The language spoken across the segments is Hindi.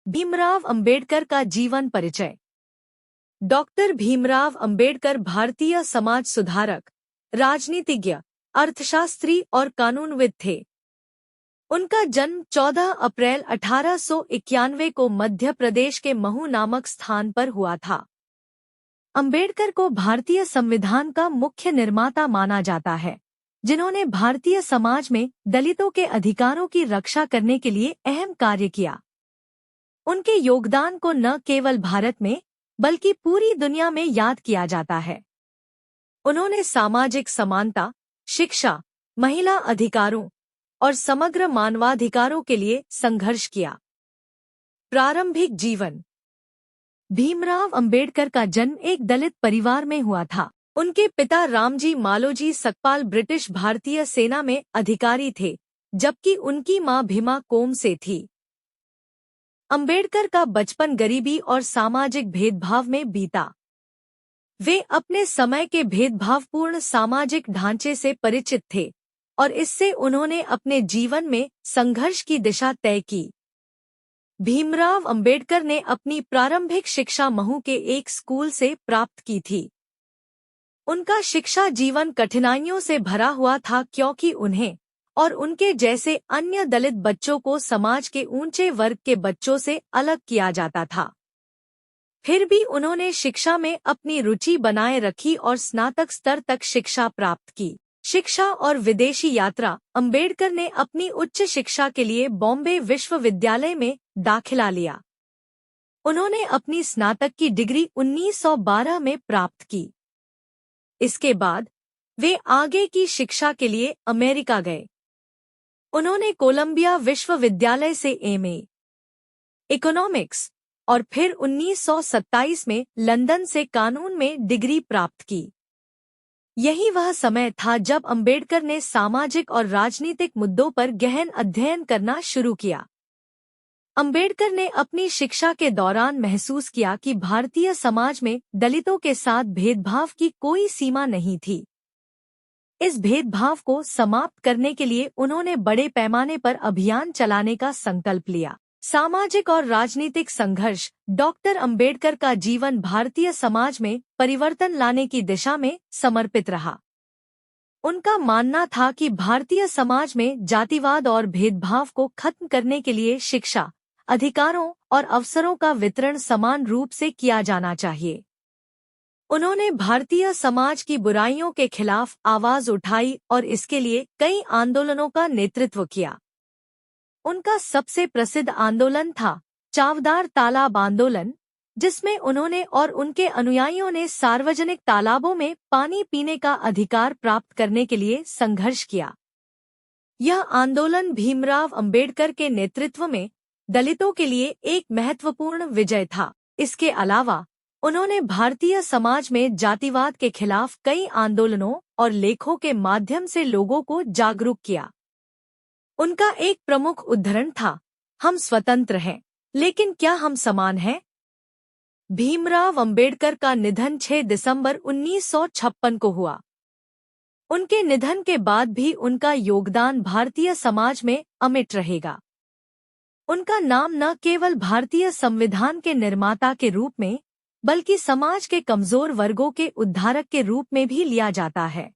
भीमराव अंबेडकर का जीवन परिचय। डॉक्टर भीमराव अंबेडकर भारतीय समाज सुधारक, राजनीतिज्ञ, अर्थशास्त्री और कानूनविद थे। उनका जन्म 14 अप्रैल 1891 को मध्य प्रदेश के महू नामक स्थान पर हुआ था। अंबेडकर को भारतीय संविधान का मुख्य निर्माता माना जाता है, जिन्होंने भारतीय समाज में दलितों के अधिकारों की रक्षा करने के लिए अहम कार्य किया। उनके योगदान को न केवल भारत में बल्कि पूरी दुनिया में याद किया जाता है। उन्होंने सामाजिक समानता, शिक्षा, महिला अधिकारों और समग्र मानवाधिकारों के लिए संघर्ष किया। प्रारंभिक जीवन। भीमराव अंबेडकर का जन्म एक दलित परिवार में हुआ था। उनके पिता रामजी मालोजी सकपाल ब्रिटिश भारतीय सेना में अधिकारी थे, जबकि उनकी मां भीमा कोम से थी। अंबेडकर का बचपन गरीबी और सामाजिक भेदभाव में बीता। वे अपने समय के भेदभावपूर्ण सामाजिक ढांचे से परिचित थे और इससे उन्होंने अपने जीवन में संघर्ष की दिशा तय की। भीमराव अंबेडकर ने अपनी प्रारंभिक शिक्षा महू के एक स्कूल से प्राप्त की थी। उनका शिक्षा जीवन कठिनाइयों से भरा हुआ था, क्योंकि उन्हें और उनके जैसे अन्य दलित बच्चों को समाज के ऊंचे वर्ग के बच्चों से अलग किया जाता था। फिर भी उन्होंने शिक्षा में अपनी रुचि बनाए रखी और स्नातक स्तर तक शिक्षा प्राप्त की। शिक्षा और विदेशी यात्रा। अंबेडकर ने अपनी उच्च शिक्षा के लिए बॉम्बे विश्वविद्यालय में दाखिला लिया। उन्होंने अपनी स्नातक की डिग्री 1912 में प्राप्त की। इसके बाद वे आगे की शिक्षा के लिए अमेरिका गए। उन्होंने कोलंबिया विश्वविद्यालय से एमए इकोनॉमिक्स और फिर 1927 में लंदन से कानून में डिग्री प्राप्त की। यही वह समय था जब अंबेडकर ने सामाजिक और राजनीतिक मुद्दों पर गहन अध्ययन करना शुरू किया। अंबेडकर ने अपनी शिक्षा के दौरान महसूस किया कि भारतीय समाज में दलितों के साथ भेदभाव की कोई सीमा नहीं थी। इस भेदभाव को समाप्त करने के लिए उन्होंने बड़े पैमाने पर अभियान चलाने का संकल्प लिया। सामाजिक और राजनीतिक संघर्ष। डॉक्टर अंबेडकर का जीवन भारतीय समाज में परिवर्तन लाने की दिशा में समर्पित रहा। उनका मानना था कि भारतीय समाज में जातिवाद और भेदभाव को खत्म करने के लिए शिक्षा, अधिकारों और अवसरों का वितरण समान रूप से किया जाना चाहिए। उन्होंने भारतीय समाज की बुराइयों के खिलाफ आवाज उठाई और इसके लिए कई आंदोलनों का नेतृत्व किया। उनका सबसे प्रसिद्ध आंदोलन था चावदार तालाब आंदोलन, जिसमें उन्होंने और उनके अनुयायियों ने सार्वजनिक तालाबों में पानी पीने का अधिकार प्राप्त करने के लिए संघर्ष किया। यह आंदोलन भीमराव अंबेडकर के नेतृत्व में दलितों के लिए एक महत्वपूर्ण विजय था। इसके अलावा उन्होंने भारतीय समाज में जातिवाद के खिलाफ कई आंदोलनों और लेखों के माध्यम से लोगों को जागरूक किया। उनका एक प्रमुख उद्धरण था, हम स्वतंत्र हैं, लेकिन क्या हम समान हैं? भीमराव अंबेडकर का निधन 6 दिसंबर 1956 को हुआ। उनके निधन के बाद भी उनका योगदान भारतीय समाज में अमिट रहेगा। उनका नाम न केवल भारतीय संविधान के निर्माता के रूप में बल्कि समाज के कमजोर वर्गों के उद्धारक के रूप में भी लिया जाता है।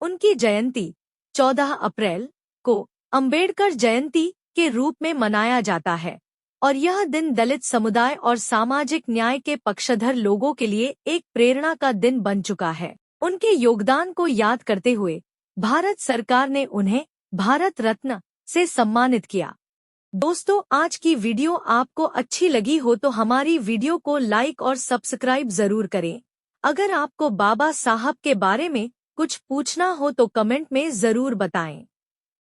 उनकी जयंती 14 अप्रैल को अंबेडकर जयंती के रूप में मनाया जाता है और यह दिन दलित समुदाय और सामाजिक न्याय के पक्षधर लोगों के लिए एक प्रेरणा का दिन बन चुका है। उनके योगदान को याद करते हुए भारत सरकार ने उन्हें भारत रत्न से सम्मानित किया। दोस्तों, आज की वीडियो आपको अच्छी लगी हो तो हमारी वीडियो को लाइक और सब्सक्राइब जरूर करें। अगर आपको बाबा साहब के बारे में कुछ पूछना हो तो कमेंट में जरूर बताएं।